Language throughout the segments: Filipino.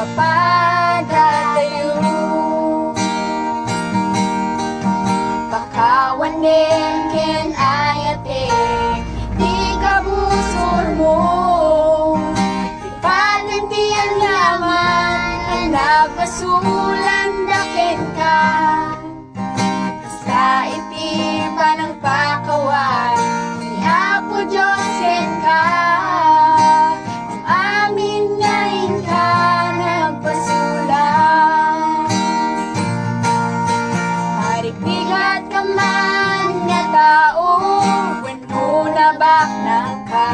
nagpapadatayo. Pakawanin ken ayate, di kabusor mo. Di panantian yaman, ang nagpasulan daken ka. Sa iti panang pakawan, ni Apo Diyos ken ka. Ang amin ngayon ka nagpasulan. Marigbigat ka man nga tao, when mo nabaknang ka.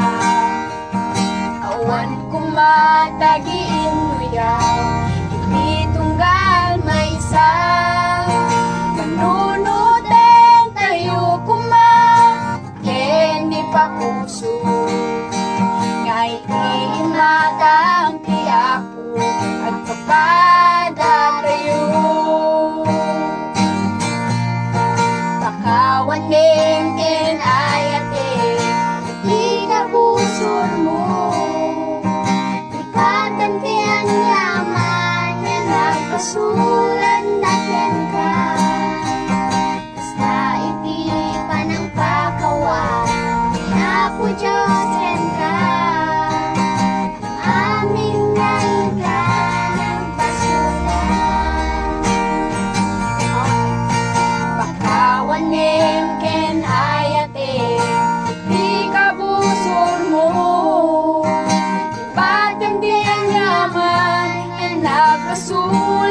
Awan kumatagiin mo yaw, hindi tunggal may isa. Manunuten tayo kumaken di pa puso, nga iinatang ti Apo at papadatayo. Pakawanin ken ayate, di kabusor mo. Di katantian yaman, nga nagpasulan daken ka. Basta iti panang pakawan, ni Apo Diyos ken ka. Amin ngayon ka nagpasulan. Pakawanin ken ayate, di kabusor mo. Di patantian yaman, nga nagpasulan.